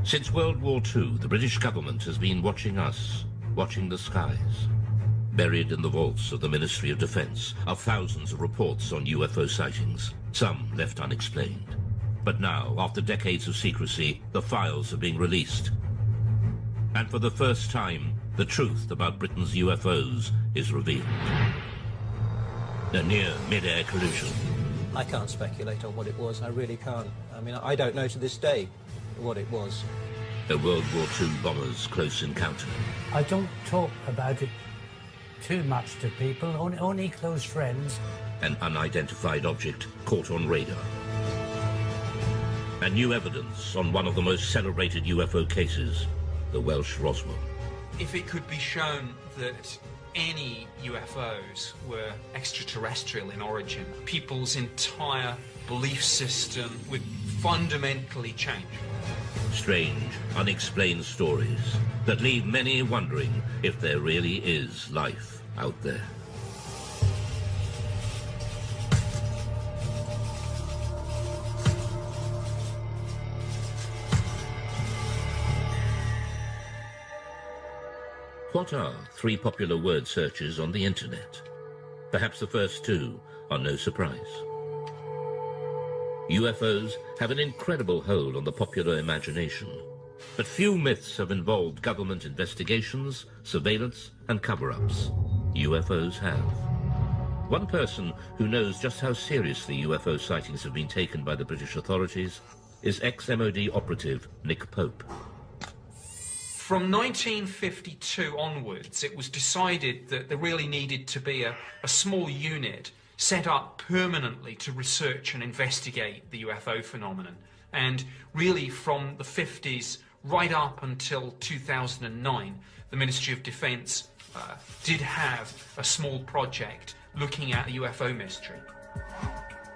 Since World War II, the British government has been watching us, watching the skies. Buried in the vaults of the Ministry of Defence are thousands of reports on UFO sightings, some left unexplained. But now, after decades of secrecy, the files are being released. And for the first time, the truth about Britain's UFOs is revealed. A near mid-air collision. I can't speculate on what it was, I really can't. I mean, I don't know to this day what it was. A World War II bomber's close encounter. I don't talk about it too much to people, only close friends. An unidentified object caught on radar. And new evidence on one of the most celebrated UFO cases, the Welsh Roswell. If it could be shown that any UFOs were extraterrestrial in origin, people's entire belief system would fundamentally change. Strange, unexplained stories that leave many wondering if there really is life out there. What are three popular word searches on the internet? Perhaps the first two are no surprise. UFOs have an incredible hold on the popular imagination, but few myths have involved government investigations, surveillance, and cover-ups. UFOs have. One person who knows just how seriously UFO sightings have been taken by the British authorities is ex-MOD operative Nick Pope. From 1952 onwards, it was decided that there really needed to be a small unit set up permanently to research and investigate the UFO phenomenon. And really from the 50s right up until 2009, the Ministry of Defence did have a small project looking at the UFO mystery.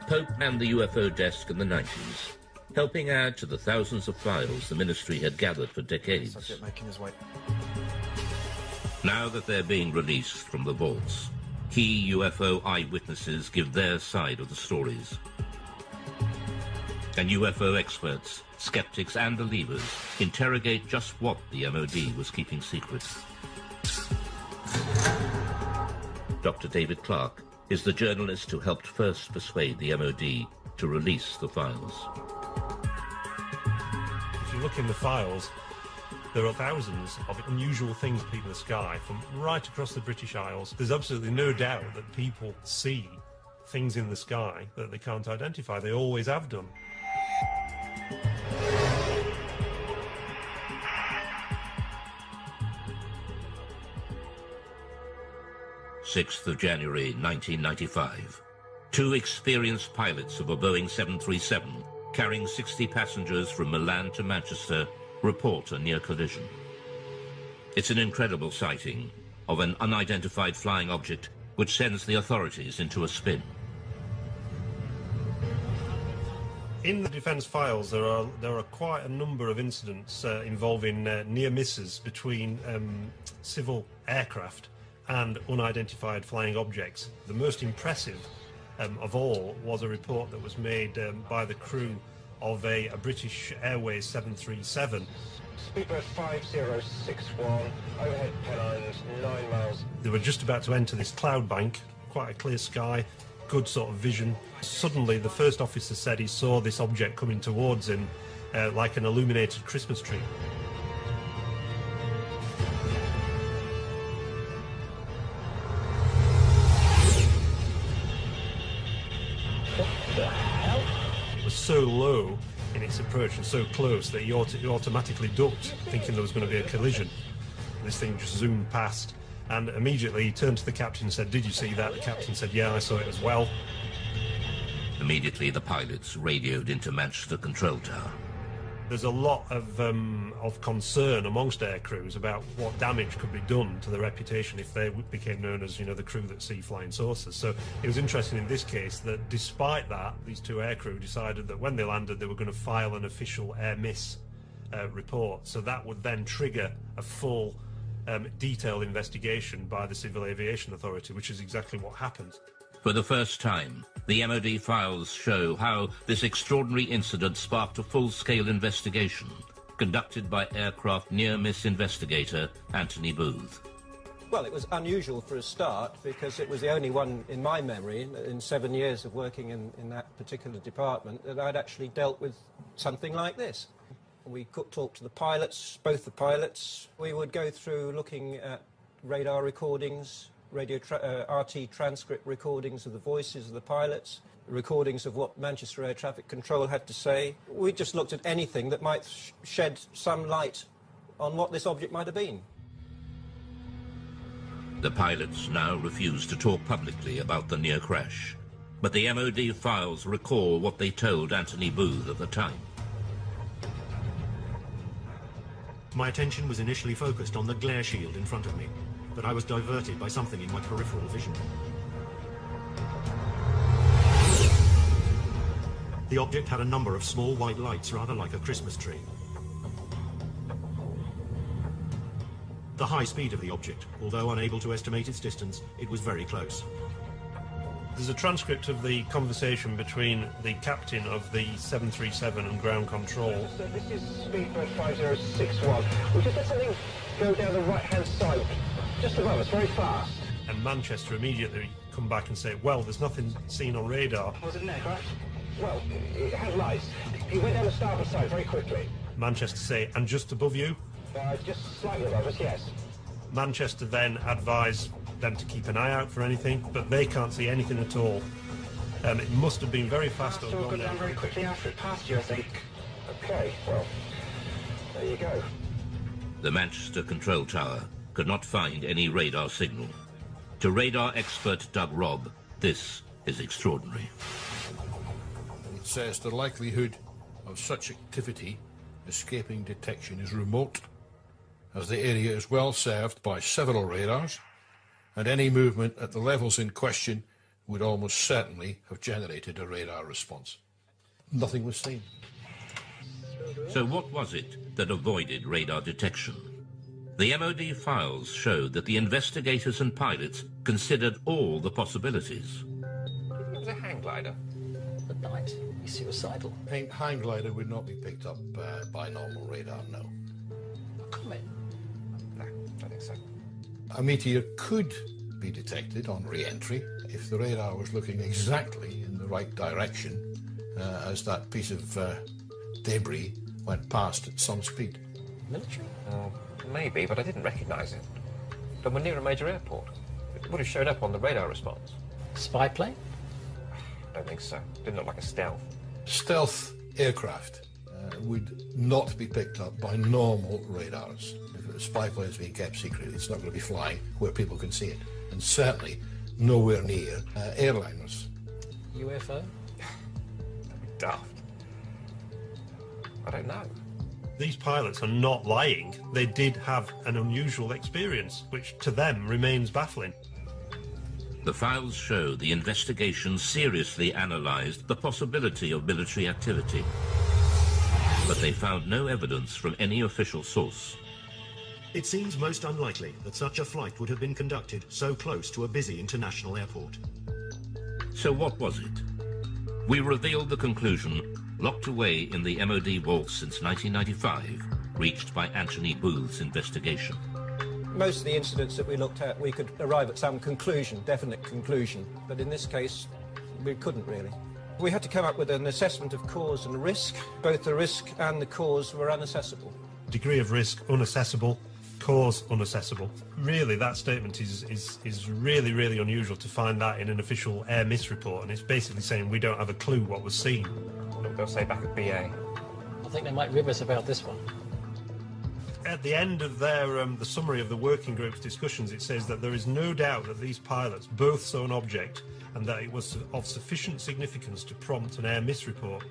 Pope and the UFO desk in the 90s, helping add to the thousands of files the ministry had gathered for decades. Subject making his way. Now that they're being released from the vaults, key UFO eyewitnesses give their side of the stories. And UFO experts, skeptics and believers interrogate just what the MOD was keeping secret. Dr. David Clarke is the journalist who helped first persuade the MOD to release the files. If you look in the files, there are thousands of unusual things people in the sky from right across the British Isles. There's absolutely no doubt that people see things in the sky that they can't identify. They always have done. January 6th, 1995. Two experienced pilots of a Boeing 737 carrying 60 passengers from Milan to Manchester report a near collision. It's an incredible sighting of an unidentified flying object which sends the authorities into a spin. In the defence files, there are quite a number of incidents involving near misses between civil aircraft and unidentified flying objects. The most impressive of all was a report that was made by the crew of a British Airways 737. Speedbird 5061, overhead pylons 9 miles. They were just about to enter this cloud bank, quite a clear sky, good sort of vision. Suddenly the first officer said he saw this object coming towards him like an illuminated Christmas tree. It was so low in its approach and so close that he automatically ducked, thinking there was going to be a collision. This thing just zoomed past, and immediately he turned to the captain and said, "Did you see that?" The captain said, "Yeah, I saw it as well." Immediately the pilots radioed into Manchester Control Tower. There's a lot of concern amongst air crews about what damage could be done to their reputation if they became known as, the crew that see flying saucers. So it was interesting in this case that despite that, these two air crew decided that when they landed, they were going to file an official air miss report. So that would then trigger a full, detailed investigation by the Civil Aviation Authority, which is exactly what happened. For the first time, the MOD files show how this extraordinary incident sparked a full-scale investigation, conducted by aircraft near-miss investigator Anthony Booth. Well, it was unusual for a start because it was the only one in my memory in 7 years of working in that particular department that I'd actually dealt with something like this. We could talk to the pilots, both the pilots. We would go through looking at radar recordings, RT transcript recordings of the voices of the pilots, recordings of what Manchester Air Traffic Control had to say. We just looked at anything that might shed some light on what this object might have been. The pilots now refuse to talk publicly about the near crash, but the MOD files recall what they told Anthony Booth at the time. My attention was initially focused on the glare shield in front of me, but I was diverted by something in my peripheral vision. The object had a number of small white lights, rather like a Christmas tree. The high speed of the object, although unable to estimate its distance, it was very close. There's a transcript of the conversation between the captain of the 737 and ground control. So this is Speedbird 5061. We just had something go down the right-hand side, just above us, very fast. And Manchester immediately come back and say, well, there's nothing seen on radar. Was it an aircraft? Well, it had lights. It went down the starboard side very quickly. Manchester say, and just above you? Just slightly above us, yes. Manchester then advise them to keep an eye out for anything, but they can't see anything at all. It must have been very fast. So we'll go down very quickly after it passed you, I think. Okay, well, there you go. The Manchester control tower could not find any radar signal. To radar expert Doug Robb, this is extraordinary. It says the likelihood of such activity escaping detection is remote, as the area is well served by several radars, and any movement at the levels in question would almost certainly have generated a radar response. Nothing was seen. So what was it that avoided radar detection? The MOD files showed that the investigators and pilots considered all the possibilities. It was a hang glider. At night, he's suicidal. Hang glider would not be picked up by normal radar, no. A comet? No, I don't think so. A meteor could be detected on re-entry if the radar was looking exactly in the right direction as that piece of debris went past at some speed. Military? Maybe, but I didn't recognise it. But we're near a major airport. It would have shown up on the radar response. Spy plane? I don't think so. Didn't look like a stealth. Stealth aircraft would not be picked up by normal radars. If a spy plane is being kept secret, it's not going to be flying where people can see it. And certainly nowhere near airliners. UFO? Daft. I don't know. These pilots are not lying. They did have an unusual experience, which to them remains baffling. The files show the investigation seriously analysed the possibility of military activity, but they found no evidence from any official source. It seems most unlikely that such a flight would have been conducted so close to a busy international airport. So what was it? We revealed the conclusion, locked away in the MOD vaults since 1995, reached by Anthony Booth's investigation. Most of the incidents that we looked at, we could arrive at some conclusion, definite conclusion, but in this case, we couldn't really. We had to come up with an assessment of cause and risk. Both the risk and the cause were unaccessible. Degree of risk, unaccessible. Cause, unaccessible. Really, that statement is really, really unusual to find that in an official air miss report, and it's basically saying we don't have a clue what was seen. Look, they'll say back at BA. I think they might rib us about this one. At the end of their the summary of the working group's discussions, it says that there is no doubt that these pilots both saw an object and that it was of sufficient significance to prompt an air miss report.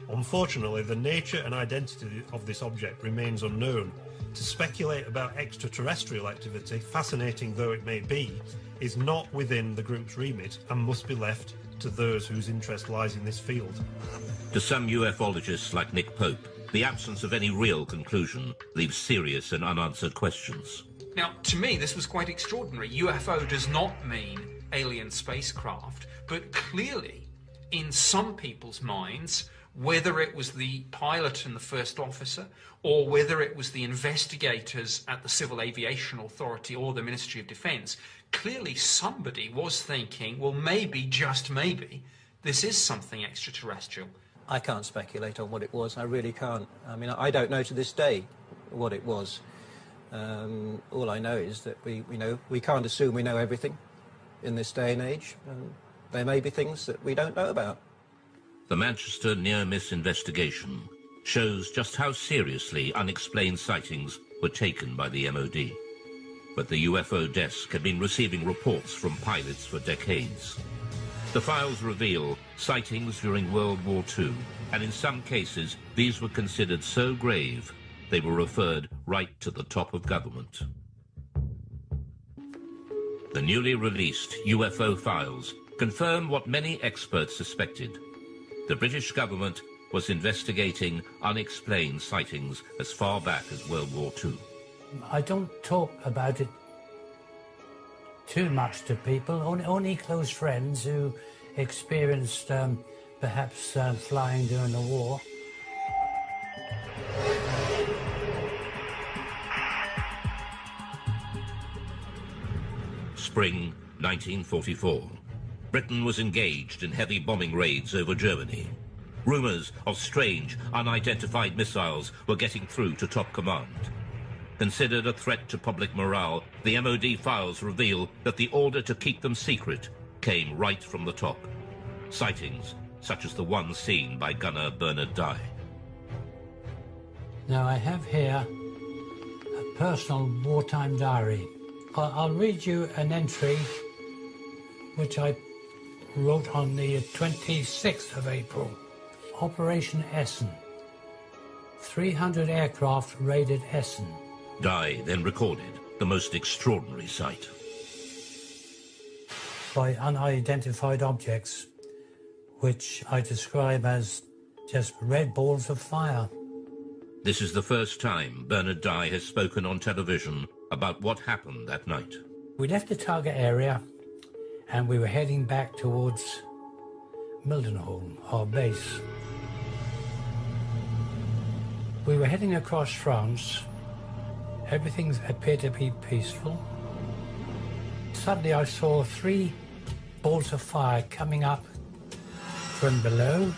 Unfortunately, the nature and identity of this object remains unknown. To speculate about extraterrestrial activity, fascinating though it may be, is not within the group's remit and must be left to those whose interest lies in this field. To some ufologists like Nick Pope, the absence of any real conclusion leaves serious and unanswered questions. Now, to me, this was quite extraordinary. UFO does not mean alien spacecraft, but clearly, in some people's minds, whether it was the pilot and the first officer, or whether it was the investigators at the Civil Aviation Authority or the Ministry of Defence, clearly somebody was thinking, well, maybe, just maybe, this is something extraterrestrial. I can't speculate on what it was. I really can't. I mean, I don't know to this day what it was. All I know is that we can't assume we know everything in this day and age. There may be things that we don't know about. The Manchester near-miss investigation shows just how seriously unexplained sightings were taken by the MOD. But the UFO desk had been receiving reports from pilots for decades. The files reveal sightings during World War II, and in some cases these were considered so grave they were referred right to the top of government. The newly released UFO files confirm what many experts suspected. The British government was investigating unexplained sightings as far back as World War II. I don't talk about it too much to people, only close friends who experienced perhaps flying during the war. Spring 1944. Britain was engaged in heavy bombing raids over Germany. Rumours of strange, unidentified missiles were getting through to top command. Considered a threat to public morale, the MOD files reveal that the order to keep them secret came right from the top. Sightings such as the one seen by gunner Bernard Dye. Now I have here a personal wartime diary. I'll read you an entry which I wrote on the 26th of April. Operation Essen. 300 aircraft raided Essen. Dye then recorded the most extraordinary sight. By unidentified objects, which I describe as just red balls of fire. This is the first time Bernard Dye has spoken on television about what happened that night. We left the target area and we were heading back towards Mildenhall, our base. We were heading across France. Everything appeared to be peaceful. Suddenly I saw 3 balls of fire coming up from below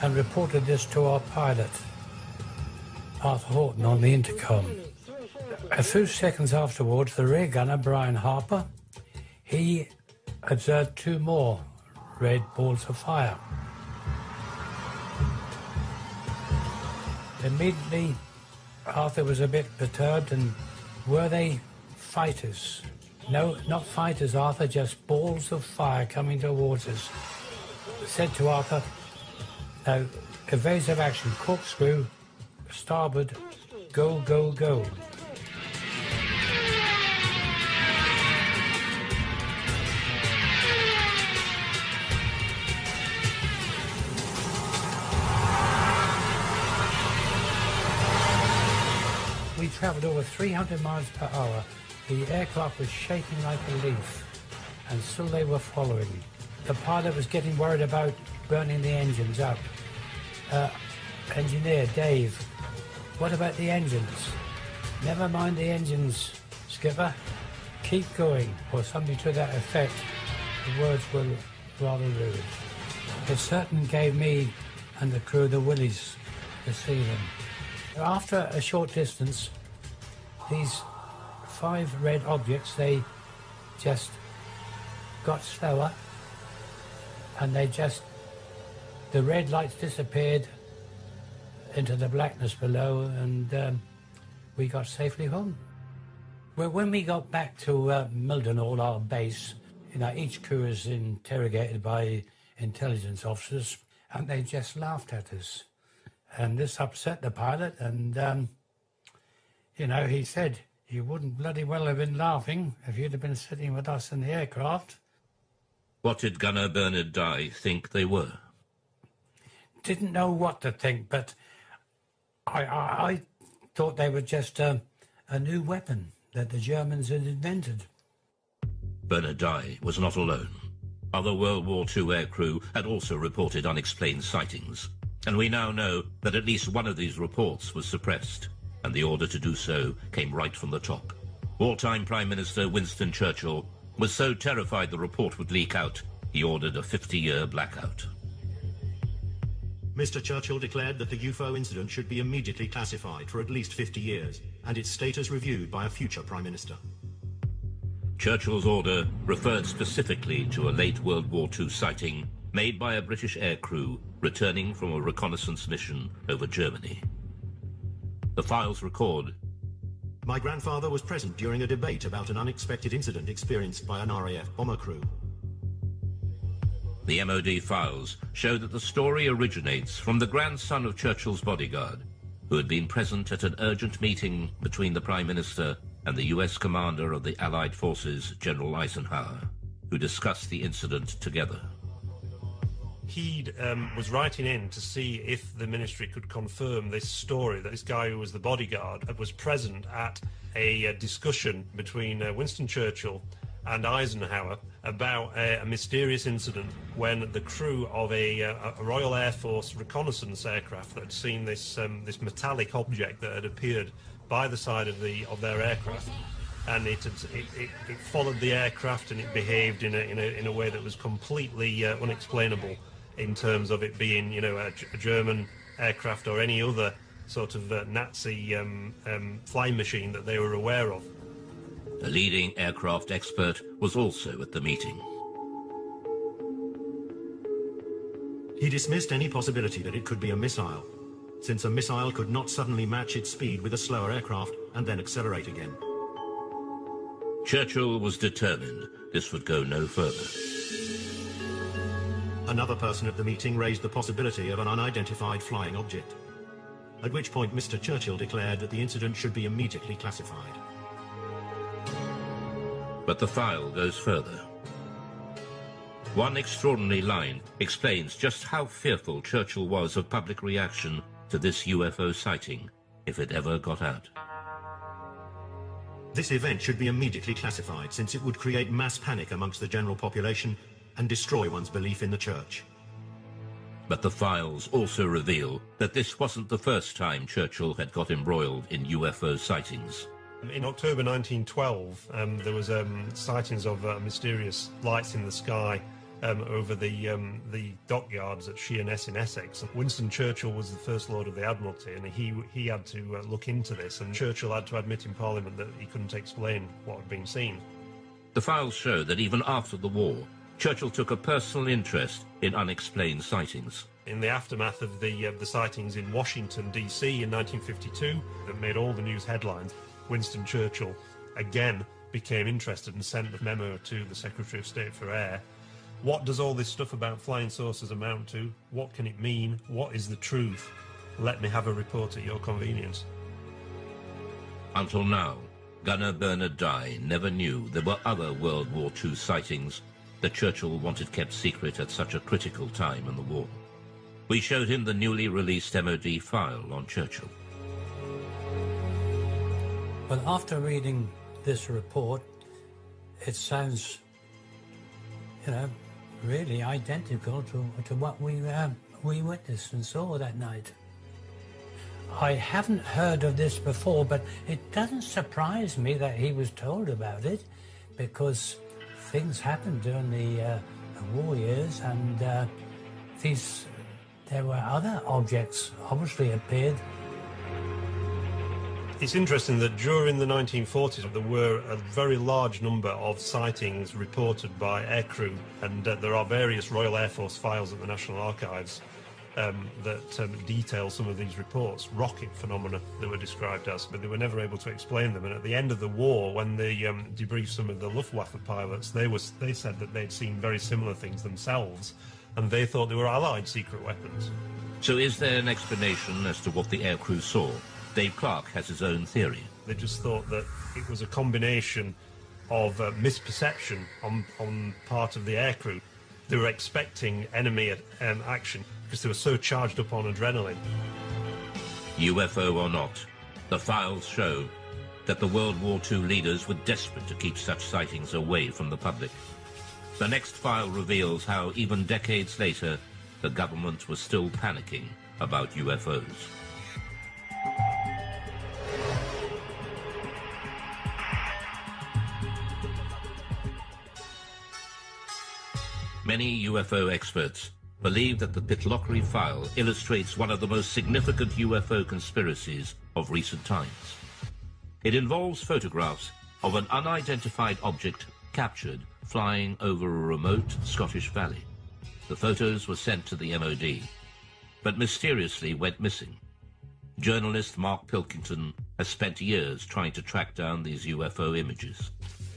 and reported this to our pilot, Arthur Horton, on the intercom. A few seconds afterwards, the rear gunner, Brian Harper, he observed 2 more red balls of fire. Immediately, Arthur was a bit perturbed, and were they fighters? No, not fighters, Arthur, just balls of fire coming towards us. I said to Arthur, now, evasive action, corkscrew, starboard, go, go, go. We travelled over 300 miles per hour. The aircraft was shaking like a leaf, and still they were following. The pilot was getting worried about burning the engines up. Engineer, Dave, what about the engines? Never mind the engines, skipper. Keep going, or something to that effect. The words were rather rude. It certainly gave me and the crew the willies to see them. After a short distance, these 5 red objects, they just got slower, and the red lights disappeared into the blackness below, and we got safely home. Well, when we got back to Mildenhall, our base, each crew is interrogated by intelligence officers, and they just laughed at us. And this upset the pilot, and, he said, you wouldn't bloody well have been laughing if you'd have been sitting with us in the aircraft. What did gunner Bernard Dye think they were? Didn't know what to think, but I thought they were just a new weapon that the Germans had invented. Bernard Dye was not alone. Other World War II aircrew had also reported unexplained sightings. And we now know that at least one of these reports was suppressed, and the order to do so came right from the top. Wartime Prime Minister Winston Churchill was so terrified the report would leak out, he ordered a 50-year blackout. Mr. Churchill declared that the UFO incident should be immediately classified for at least 50 years, and its status reviewed by a future Prime Minister. Churchill's order referred specifically to a late World War II sighting made by a British aircrew returning from a reconnaissance mission over Germany. The files record, "My grandfather was present during a debate about an unexpected incident experienced by an RAF bomber crew. The MOD files show that the story originates from the grandson of Churchill's bodyguard, who had been present at an urgent meeting between the Prime Minister and the US commander of the Allied forces, General Eisenhower, who discussed the incident together. He was writing in to see if the ministry could confirm this story, that this guy who was the bodyguard was present at a discussion between Winston Churchill and Eisenhower about a mysterious incident when the crew of a Royal Air Force reconnaissance aircraft that had seen this metallic object that had appeared by the side of their aircraft, and it followed the aircraft, and it behaved in a way that was completely unexplainable in terms of it being, a German aircraft or any other sort of Nazi flying machine that they were aware of. A leading aircraft expert was also at the meeting. He dismissed any possibility that it could be a missile, since a missile could not suddenly match its speed with a slower aircraft and then accelerate again. Churchill was determined this would go no further. Another person at the meeting raised the possibility of an unidentified flying object, at which point Mr. Churchill declared that the incident should be immediately classified. But the file goes further. One extraordinary line explains just how fearful Churchill was of public reaction to this UFO sighting, if it ever got out. This event should be immediately classified, since it would create mass panic amongst the general population and destroy one's belief in the church. But the files also reveal that this wasn't the first time Churchill had got embroiled in UFO sightings. In October 1912, there was sightings of mysterious lights in the sky over the dockyards at Sheerness in Essex. Winston Churchill was the First Lord of the Admiralty, and he had to look into this, and Churchill had to admit in Parliament that he couldn't explain what had been seen. The files show that even after the war, Churchill took a personal interest in unexplained sightings. In the aftermath of the sightings in Washington, D.C. in 1952, that made all the news headlines, Winston Churchill again became interested and sent a memo to the Secretary of State for Air. What does all this stuff about flying saucers amount to? What can it mean? What is the truth? Let me have a report at your convenience. Until now, Gunner Bernard Dye never knew there were other World War II sightings that Churchill wanted kept secret at such a critical time in the war. We showed him the newly released MOD file on Churchill. Well, after reading this report, it sounds, really identical to what we witnessed and saw that night. I haven't heard of this before, but it doesn't surprise me that he was told about it, because things happened during the war years, and there were other objects obviously appeared. It's interesting that during the 1940s there were a very large number of sightings reported by aircrew, and there are various Royal Air Force files at the National Archives that detail some of these reports, rocket phenomena they were described as, but they were never able to explain them. And at the end of the war, when they debriefed some of the Luftwaffe pilots, they said that they'd seen very similar things themselves, and they thought they were Allied secret weapons. So is there an explanation as to what the aircrew saw? Dave Clark has his own theory. They just thought that it was a combination of misperception on part of the aircrew. They were expecting enemy action because they were so charged up on adrenaline. UFO or not, the files show that the World War II leaders were desperate to keep such sightings away from the public. The next file reveals how, even decades later, the government was still panicking about UFOs. Many UFO experts believe that the Pitlochry file illustrates one of the most significant UFO conspiracies of recent times. It involves photographs of an unidentified object captured flying over a remote Scottish valley. The photos were sent to the MOD, but mysteriously went missing. Journalist Mark Pilkington has spent years trying to track down these UFO images.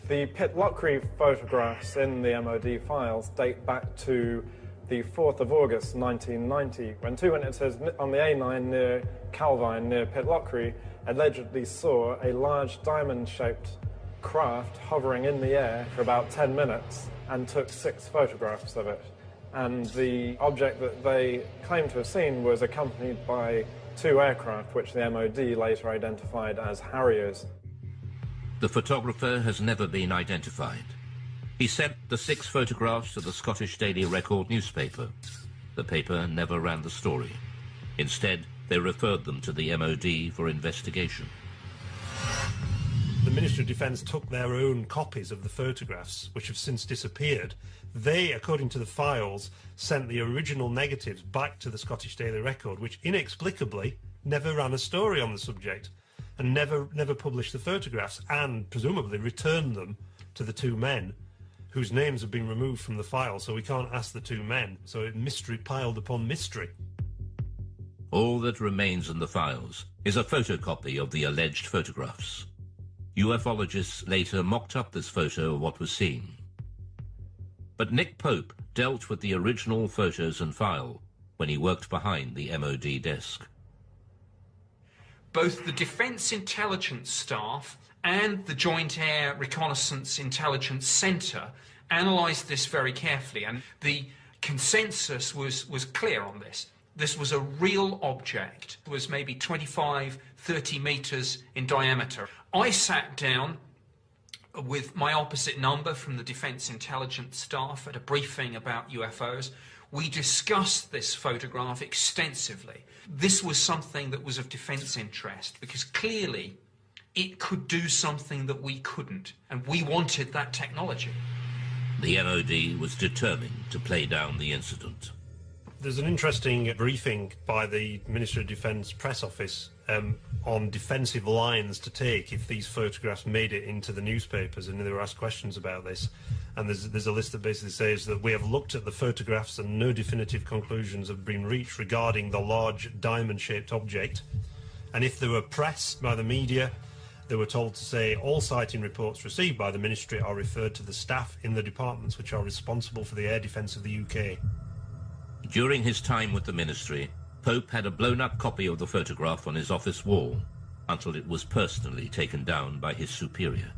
The Pitlochry photographs in the MOD files date back to the 4th of August 1990, when two witnesses on the A9 near Calvine, near Pitlochry, allegedly saw a large diamond-shaped craft hovering in the air for about 10 minutes and took 6 photographs of it. And the object that they claimed to have seen was accompanied by 2 aircraft, which the MOD later identified as Harriers. The photographer has never been identified. He sent the 6 photographs to the Scottish Daily Record newspaper. The paper never ran the story. Instead, they referred them to the MOD for investigation. The Ministry of Defence took their own copies of the photographs, which have since disappeared. They, according to the files, sent the original negatives back to the Scottish Daily Record, which inexplicably never ran a story on the subject and never published the photographs, and presumably returned them to the 2 men whose names have been removed from the file, so we can't ask the 2 men. So mystery piled upon mystery. All that remains in the files is a photocopy of the alleged photographs. Ufologists later mocked up this photo of what was seen. But Nick Pope dealt with the original photos and file when he worked behind the MOD desk. Both the Defence Intelligence Staff and the Joint Air Reconnaissance Intelligence Centre analysed this very carefully, and the consensus was clear on this. This was a real object. It was maybe 25, 30 metres in diameter. I sat down with my opposite number from the Defence Intelligence Staff at a briefing about UFOs. We discussed this photograph extensively. This was something that was of defence interest, because clearly it could do something that we couldn't, and we wanted that technology. The MOD was determined to play down the incident. There's an interesting briefing by the Ministry of Defence press office on defensive lines to take if these photographs made it into the newspapers, and they were asked questions about this. And there's a list that basically says that we have looked at the photographs and no definitive conclusions have been reached regarding the large diamond-shaped object. And if they were pressed by the media, they were told to say all sighting reports received by the Ministry are referred to the staff in the departments which are responsible for the air defence of the UK. During his time with the Ministry, Pope had a blown-up copy of the photograph on his office wall until it was personally taken down by his superior.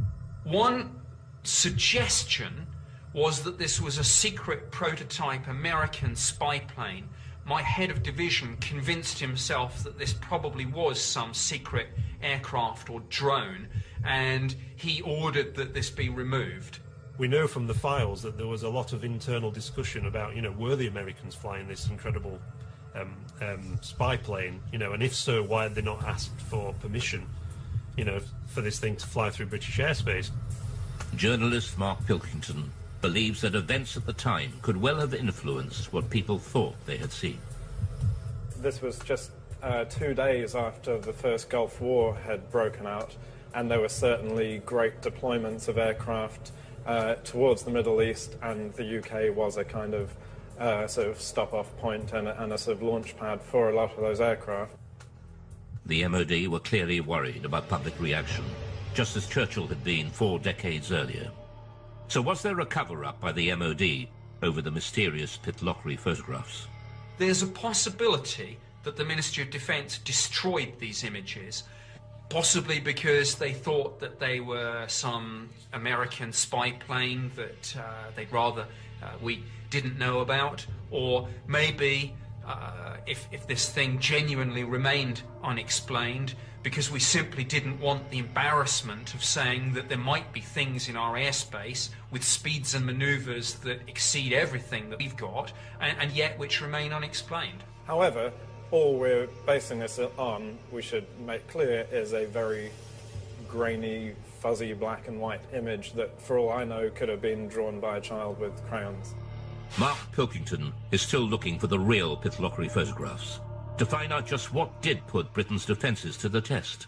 One suggestion was that this was a secret prototype American spy plane. My head of division convinced himself that this probably was some secret aircraft or drone, and he ordered that this be removed. We know from the files that there was a lot of internal discussion about, were the Americans flying this incredible spy plane, and if so, why had they not asked for permission, for this thing to fly through British airspace? Journalist Mark Pilkington believes that events at the time could well have influenced what people thought they had seen. This was just 2 days after the first Gulf War had broken out, and there were certainly great deployments of aircraft towards the Middle East, and the UK was a kind of sort of stop-off point and a sort of launch pad for a lot of those aircraft. The MOD were clearly worried about public reaction, just as Churchill had been 4 decades earlier. So was there a cover-up by the MOD over the mysterious Pitlochry photographs? There's a possibility that the Ministry of Defence destroyed these images, possibly because they thought that they were some American spy plane that they'd rather we didn't know about, or maybe if this thing genuinely remained unexplained, because we simply didn't want the embarrassment of saying that there might be things in our airspace with speeds and manoeuvres that exceed everything that we've got, and yet which remain unexplained. However, all we're basing this on, we should make clear, is a very grainy, fuzzy black and white image that, for all I know, could have been drawn by a child with crayons. Mark Pilkington is still looking for the real Pitlochry photographs to find out just what did put Britain's defences to the test.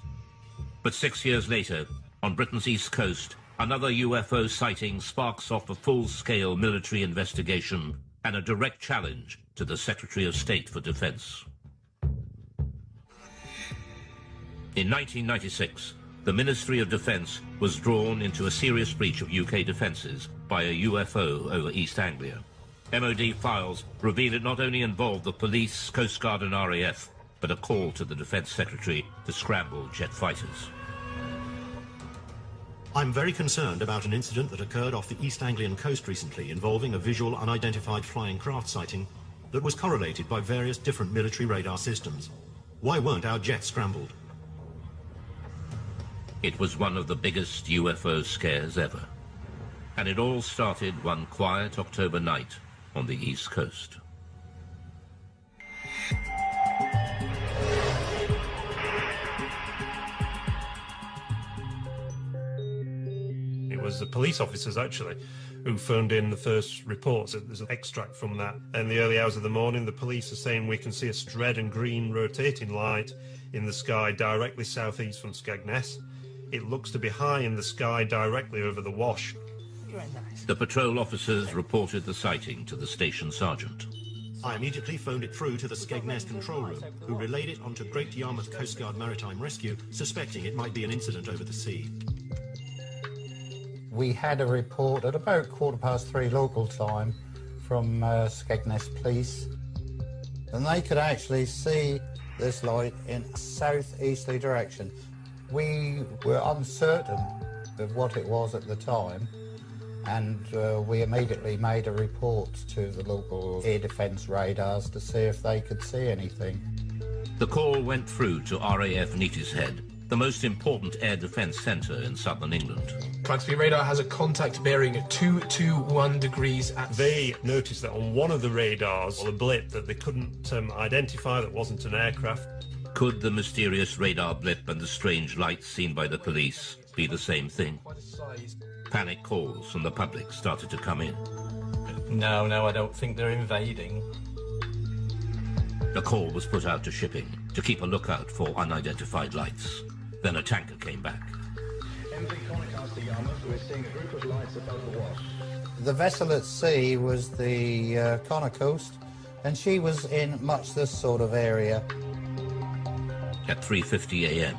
But 6 years later, on Britain's east coast, another UFO sighting sparks off a full-scale military investigation and a direct challenge to the Secretary of State for Defence. In 1996, the Ministry of Defence was drawn into a serious breach of UK defences by a UFO over East Anglia. MOD files reveal it not only involved the police, Coast Guard and RAF, but a call to the Defence Secretary to scramble jet fighters. I'm very concerned about an incident that occurred off the East Anglian coast recently involving a visual unidentified flying craft sighting that was correlated by various different military radar systems. Why weren't our jets scrambled? It was one of the biggest UFO scares ever. And it all started one quiet October night on the East Coast. It was the police officers, actually, who phoned in the first reports. There's an extract from that. In the early hours of the morning, the police are saying we can see a red and green rotating light in the sky directly southeast from Skegness. It looks to be high in the sky directly over the Wash. The patrol officers reported the sighting to the station sergeant. I immediately phoned it through to the Skegness control room, who relayed it onto Great Yarmouth Coast Guard Maritime Rescue, suspecting it might be an incident over the sea. We had a report at about 3:15 local time from Skegness Police, and they could actually see this light in a southeasterly direction. We were uncertain of what it was at the time, and we immediately made a report to the local air defence radars to see if they could see anything. The call went through to RAF Neatishead, the most important air defence centre in southern England. Clancy radar has a contact bearing at 221 degrees at... They noticed that on one of the radars, or a blip that they couldn't identify, that wasn't an aircraft. Could the mysterious radar blip and the strange lights seen by the police be the same thing? Panic calls from the public started to come in. No, I don't think they're invading. A call was put out to shipping to keep a lookout for unidentified lights. Then a tanker came back. The vessel at sea was the Connor Coast, and she was in much this sort of area. At 3:50 a.m.,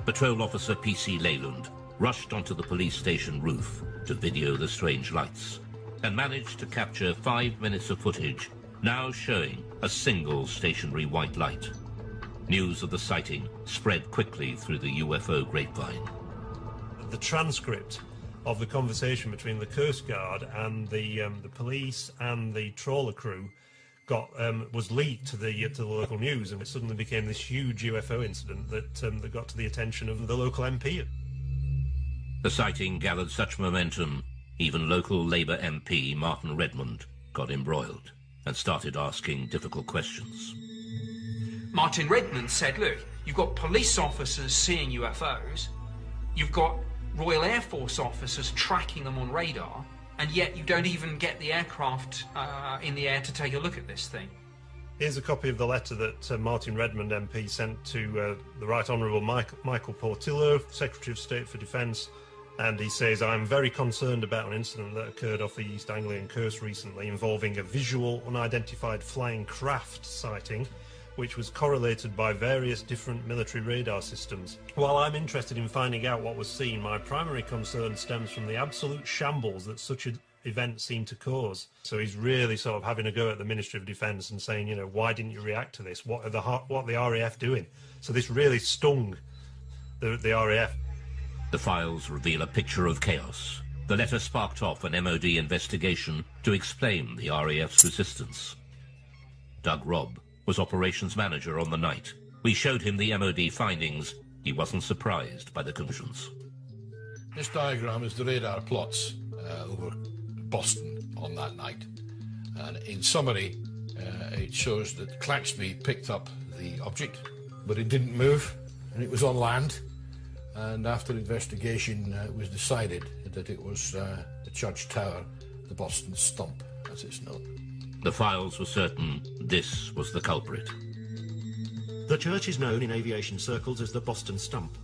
Patrol Officer P.C. Leyland rushed onto the police station roof to video the strange lights and managed to capture 5 minutes of footage now showing a single stationary white light. News of the sighting spread quickly through the UFO grapevine. The transcript of the conversation between the Coast Guard and the police and the trawler crew was leaked to the local news, and it suddenly became this huge UFO incident that got to the attention of the local MP. The sighting gathered such momentum, even local Labour MP Martin Redmond got embroiled and started asking difficult questions. Martin Redmond said, look, you've got police officers seeing UFOs, you've got Royal Air Force officers tracking them on radar, and yet you don't even get the aircraft in the air to take a look at this thing. Here's a copy of the letter that Martin Redmond MP sent to the Right Honourable Michael Portillo, Secretary of State for Defence, and he says, I'm very concerned about an incident that occurred off the East Anglian coast recently involving a visual unidentified flying craft sighting, which was correlated by various different military radar systems. While I'm interested in finding out what was seen, my primary concern stems from the absolute shambles that such an event seemed to cause. So he's really sort of having a go at the Ministry of Defence and saying, you know, why didn't you react to this? What are the RAF doing? So this really stung the RAF. The files reveal a picture of chaos. The letter sparked off an MOD investigation to explain the RAF's resistance. Doug Robb was operations manager on the night. We showed him the MOD findings. He wasn't surprised by the conclusions. This diagram is the radar plots over Boston on that night. And in summary, it shows that Claxby picked up the object, but it didn't move, and it was on land. And after investigation, it was decided that it was the church tower, the Boston Stump, as it's known. The files were certain this was the culprit. The church is known in aviation circles as the Boston Stump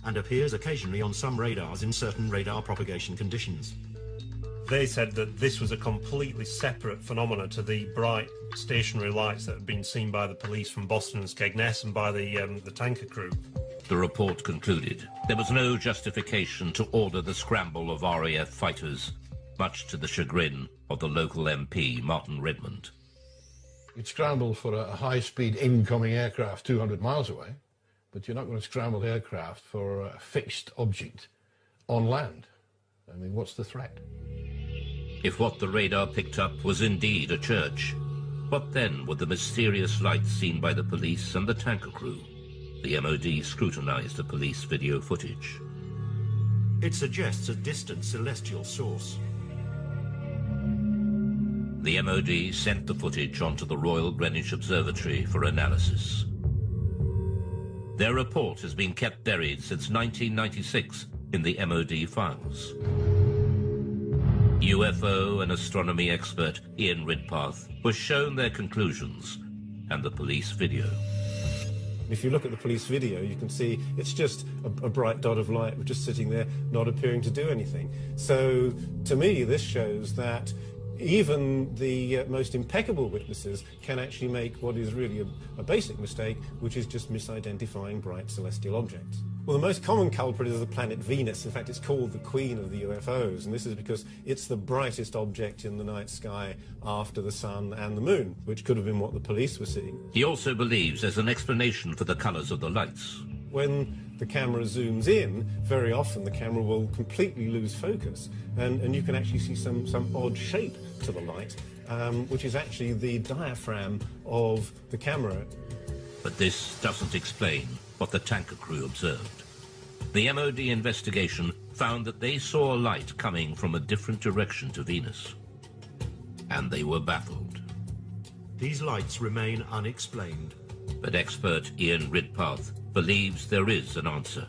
and appears occasionally on some radars in certain radar propagation conditions. They said that this was a completely separate phenomenon to the bright stationary lights that had been seen by the police from Boston and Skegness and by the tanker crew. The report concluded there was no justification to order the scramble of RAF fighters, much to the chagrin of the local MP, Martin Redmond. You'd scramble for a high-speed incoming aircraft 200 miles away, but you're not going to scramble aircraft for a fixed object on land. I mean, what's the threat? If what the radar picked up was indeed a church, what then were the mysterious lights seen by the police and the tanker crew? The MOD scrutinized the police video footage. It suggests a distant celestial source. The MOD sent the footage onto the Royal Greenwich Observatory for analysis. Their report has been kept buried since 1996 in the MOD files. UFO and astronomy expert Ian Ridpath was shown their conclusions and the police video. If you look at the police video, you can see it's just a bright dot of light, just sitting there, not appearing to do anything. So, to me, this shows that even the most impeccable witnesses can actually make what is really a basic mistake, which is just misidentifying bright celestial objects. Well, the most common culprit is the planet Venus. In fact, it's called the Queen of the UFOs, and this is because it's the brightest object in the night sky after the sun and the moon, which could have been what the police were seeing. He also believes there's an explanation for the colours of the lights. When the camera zooms in, very often the camera will completely lose focus, and you can actually see some odd shape to the light, which is actually the diaphragm of the camera. But this doesn't explain what the tanker crew observed. The MOD investigation found that they saw a light coming from a different direction to Venus, and they were baffled. These lights remain unexplained. But expert Ian Ridpath believes there is an answer.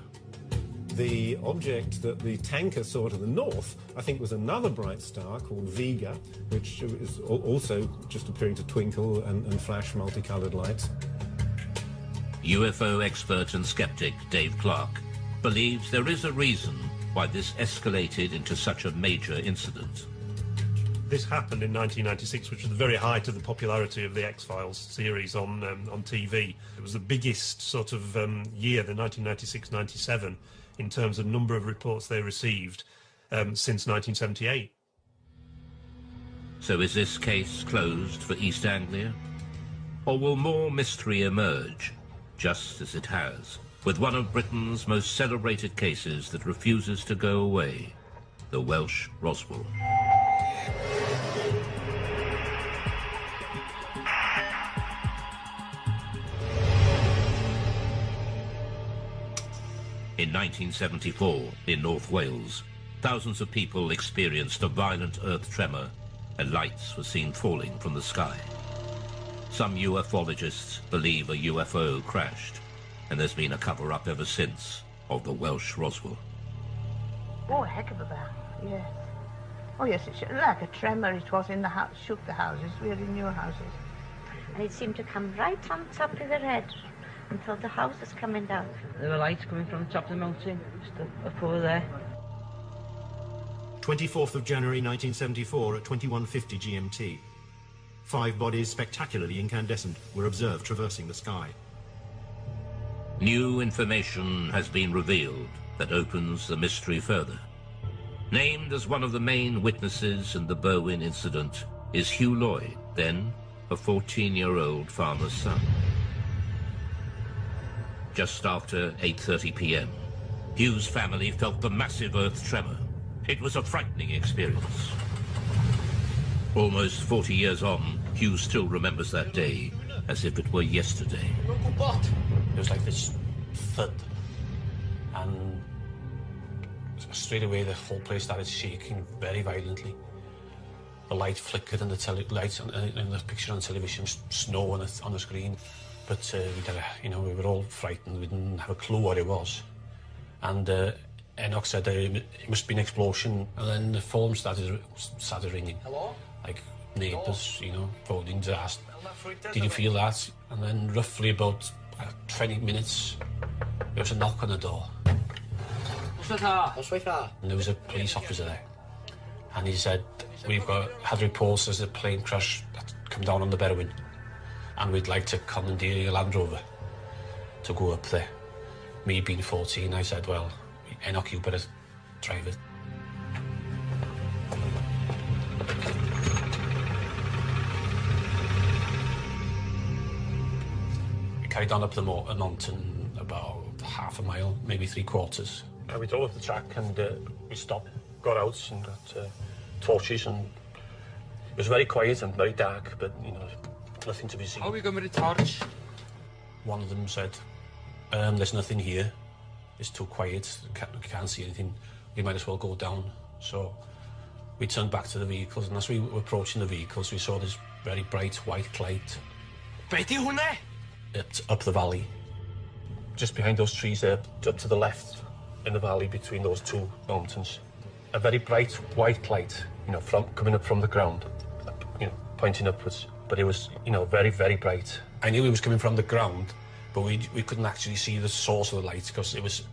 The object that the tanker saw to the north, I think, was another bright star called Vega, which is also just appearing to twinkle and flash multicolored lights. UFO expert and skeptic Dave Clark believes there is a reason why this escalated into such a major incident. This happened in 1996, which was the very height of the popularity of the X-Files series on TV. It was the biggest sort of year, the 1996-97, in terms of number of reports they received since 1978. So is this case closed for East Anglia? Or will more mystery emerge, just as it has, with one of Britain's most celebrated cases that refuses to go away, the Welsh Roswell? In 1974, in North Wales, thousands of people experienced a violent earth tremor and lights were seen falling from the sky. Some ufologists believe a UFO crashed, and there's been a cover-up ever since of the Welsh Roswell. Oh, a heck of a bang, yes. Oh, yes, it's like a tremor it was in the house, shook the houses, really new houses. And it seemed to come right on top of their head until the house was coming down. There were lights coming from the top of the mountain, just up over there. 24th of January 1974 at 21:50 GMT. 5 bodies, spectacularly incandescent, were observed traversing the sky. New information has been revealed that opens the mystery further. Named as one of the main witnesses in the Berwyn incident is Hugh Lloyd, then a 14-year-old farmer's son. Just after 8:30 p.m., Hugh's family felt the massive earth tremor. It was a frightening experience. Almost 40 years on, Hugh still remembers that day as if it were yesterday. It was like this thud, and straight away the whole place started shaking very violently. The light flickered and the lights in the picture on television, snow on the screen. But we were all frightened. We didn't have a clue what it was. And Enoch said it must be an explosion, and then the phone started ringing. Hello? Like neighbours, phoning to ask, did you feel that? And then roughly about 20 minutes, there was a knock on the door. And there was a police officer there. And he said, we've had reports there's a plane crash that's come down on the Berwyn, and we'd like to commandeer your Land Rover to go up there. Me being 14, I said, well, Enoch, you better drive it. We carried on up the mountain about half a mile, maybe 3/4. And we drove up the track and we stopped, got out and got torches, and it was very quiet and very dark, but, nothing to be seen. How are we going with the torch? One of them said, there's nothing here. It's too quiet. We can't see anything. We might as well go down. So we turned back to the vehicles, and as we were approaching the vehicles, we saw this very bright white light. Up the valley. Just behind those trees there, up to the left in the valley between those two mountains. A very bright white light, coming up from the ground, pointing upwards. But it was, very, very bright. I knew it was coming from the ground, but we couldn't actually see the source of the light because it was,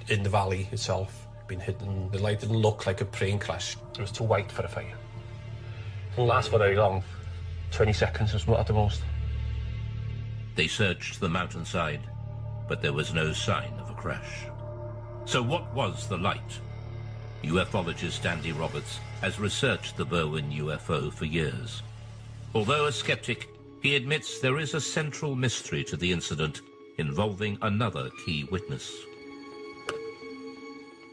in the valley itself, being hidden. The light didn't look like a plane crash. It was too white for a fire. It didn't last for very long, 20 seconds at the most. They searched the mountainside, but there was no sign of a crash. So what was the light? Ufologist Andy Roberts has researched the Berwyn UFO for years. Although a skeptic, he admits there is a central mystery to the incident involving another key witness.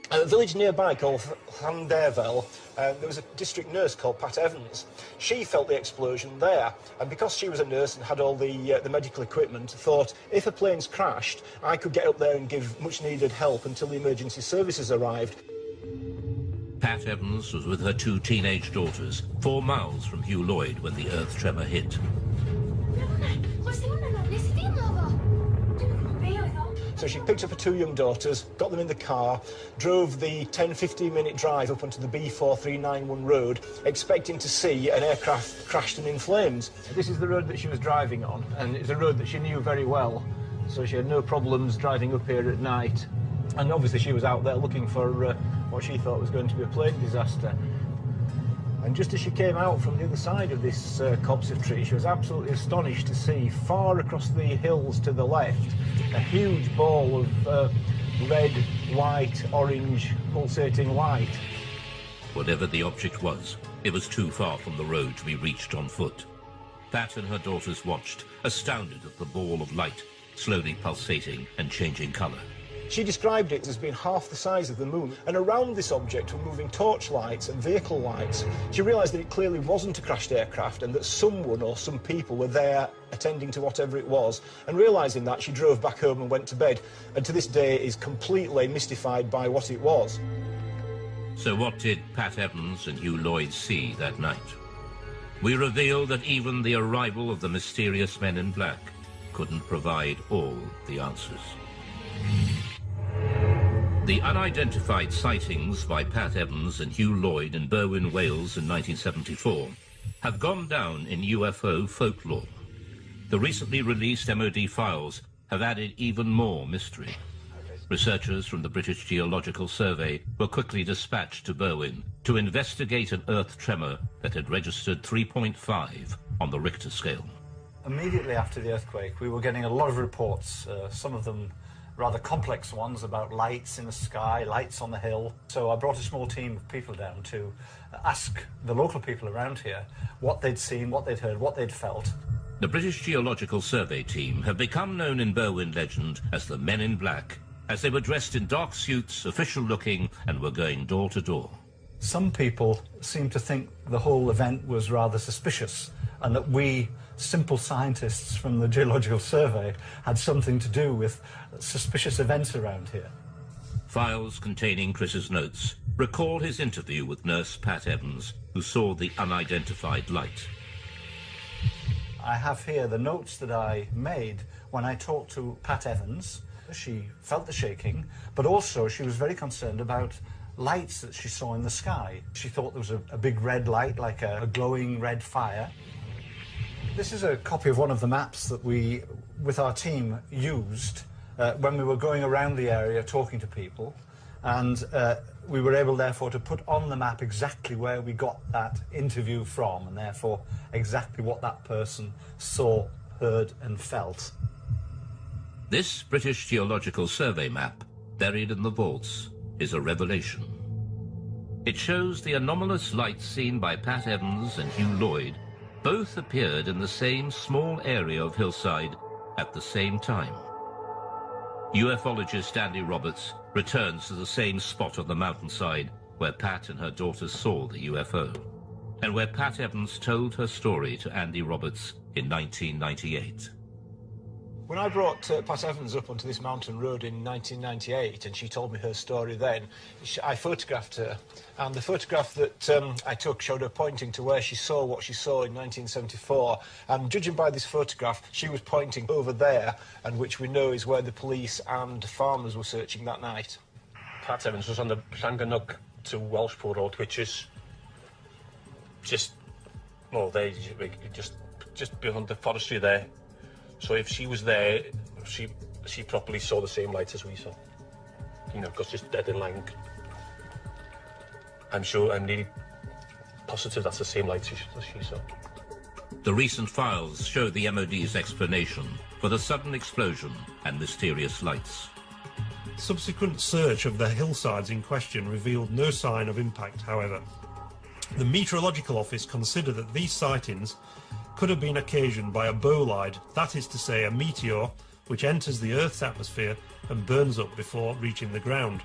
A village nearby called Llanderfel, there was a district nurse called Pat Evans. She felt the explosion there, and because she was a nurse and had all the medical equipment, thought if a plane's crashed, I could get up there and give much-needed help until the emergency services arrived. Pat Evans was with her 2 teenage daughters, 4 miles from Hugh Lloyd when the earth tremor hit. So she picked up her 2 young daughters, got them in the car, drove the 10-15 minute drive up onto the B4391 road, expecting to see an aircraft crashed and in flames. This is the road that she was driving on, and it's a road that she knew very well, so she had no problems driving up here at night. And obviously she was out there looking for what she thought was going to be a plane disaster. And just as she came out from the other side of this copse of trees, she was absolutely astonished to see far across the hills to the left a huge ball of red, white, orange, pulsating light. Whatever the object was, it was too far from the road to be reached on foot. Pat and her daughters watched, astounded at the ball of light, slowly pulsating and changing colour. She described it as being half the size of the moon, and around this object were moving torch lights and vehicle lights. She realised that it clearly wasn't a crashed aircraft and that someone or some people were there attending to whatever it was, and realising that, she drove back home and went to bed, and to this day is completely mystified by what it was. So what did Pat Evans and Hugh Lloyd see that night? We reveal that even the arrival of the mysterious men in black couldn't provide all the answers. The unidentified sightings by Pat Evans and Hugh Lloyd in Berwyn, Wales in 1974 have gone down in UFO folklore. The recently released MOD files have added even more mystery. Researchers from the British Geological Survey were quickly dispatched to Berwyn to investigate an earth tremor that had registered 3.5 on the Richter scale. Immediately after the earthquake, we were getting a lot of reports, some of them rather complex ones about lights in the sky, lights on the hill. So I brought a small team of people down to ask the local people around here what they'd seen, what they'd heard, what they'd felt. The British Geological Survey team have become known in Berwyn legend as the Men in Black, as they were dressed in dark suits, official-looking, and were going door to door. Some people seem to think the whole event was rather suspicious, and that we, simple scientists from the Geological Survey, had something to do with suspicious events around here. Files containing Chris's notes recall his interview with nurse Pat Evans, who saw the unidentified light. I have here the notes that I made when I talked to Pat Evans. She felt the shaking, but also she was very concerned about lights that she saw in the sky. She thought there was a big red light, like a glowing red fire. This is a copy of one of the maps that we, with our team, used when we were going around the area talking to people, and we were able, therefore, to put on the map exactly where we got that interview from, and therefore exactly what that person saw, heard and felt. This British Geological Survey map, buried in the vaults, is a revelation. It shows the anomalous lights seen by Pat Evans and Hugh Lloyd both appeared in the same small area of hillside at the same time. Ufologist Andy Roberts returns to the same spot on the mountainside where Pat and her daughters saw the UFO, and where Pat Evans told her story to Andy Roberts in 1998. When I brought Pat Evans up onto this mountain road in 1998 and she told me her story then, I photographed her. And the photograph that I took showed her pointing to where she saw what she saw in 1974. And judging by this photograph, she was pointing over there, and which we know is where the police and farmers were searching that night. Pat Evans was on the Llanganug to Welshpool Road, which is just beyond the forestry there. So if she was there, she probably saw the same lights as we saw. You know, because it's dead in line. I'm nearly positive that's the same lights as she saw. The recent files show the MOD's explanation for the sudden explosion and mysterious lights. Subsequent search of the hillsides in question revealed no sign of impact, however. The Meteorological Office considered that these sightings could have been occasioned by a bolide, that is to say, a meteor which enters the Earth's atmosphere and burns up before reaching the ground.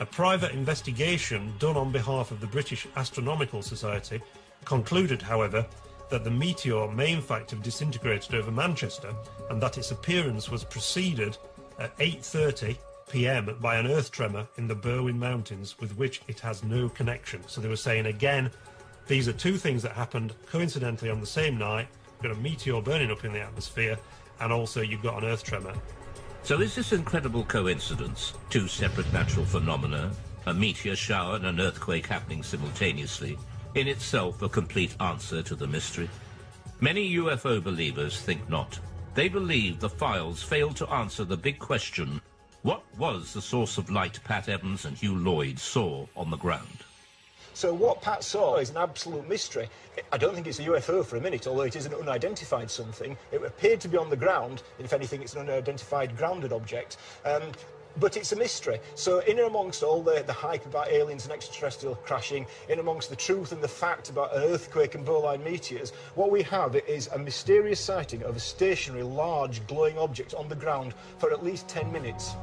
A private investigation done on behalf of the British Astronomical Society concluded, however, that the meteor may in fact have disintegrated over Manchester, and that its appearance was preceded at 8:30 p.m. by an earth tremor in the Berwyn Mountains with which it has no connection. So they were saying again, these are two things that happened coincidentally on the same night. You've got a meteor burning up in the atmosphere, and also you've got an earth tremor. So is this incredible coincidence, two separate natural phenomena, a meteor shower and an earthquake happening simultaneously, in itself a complete answer to the mystery? Many UFO believers think not. They believe the files failed to answer the big question, what was the source of light Pat Evans and Hugh Lloyd saw on the ground? So what Pat saw is an absolute mystery. I don't think it's a UFO for a minute, although it is an unidentified something. It appeared to be on the ground. If anything, it's an unidentified grounded object. But it's a mystery. So in and amongst all the hype about aliens and extraterrestrial crashing, in amongst the truth and the fact about an earthquake and bowline meteors, what we have is a mysterious sighting of a stationary, large, glowing object on the ground for at least 10 minutes.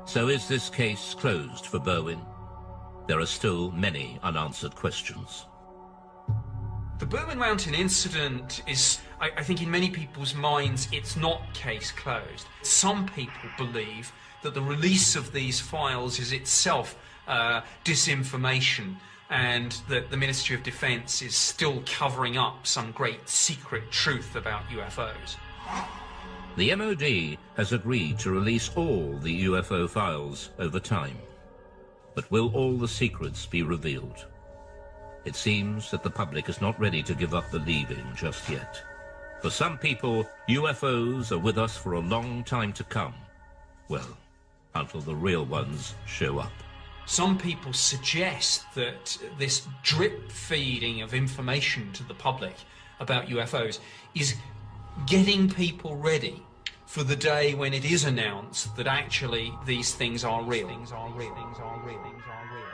So is this case closed for Berwyn? There are still many unanswered questions. The Berwyn Mountain incident is, I think in many people's minds, it's not case closed. Some people believe that the release of these files is itself disinformation, and that the Ministry of Defence is still covering up some great secret truth about UFOs. The MOD has agreed to release all the UFO files over time. But will all the secrets be revealed? It seems that the public is not ready to give up believing just yet. For some people, UFOs are with us for a long time to come. Well, until the real ones show up. Some people suggest that this drip feeding of information to the public about UFOs is getting people ready for the day when it is announced that actually these things are real. Things are real. Things are real. Things are real.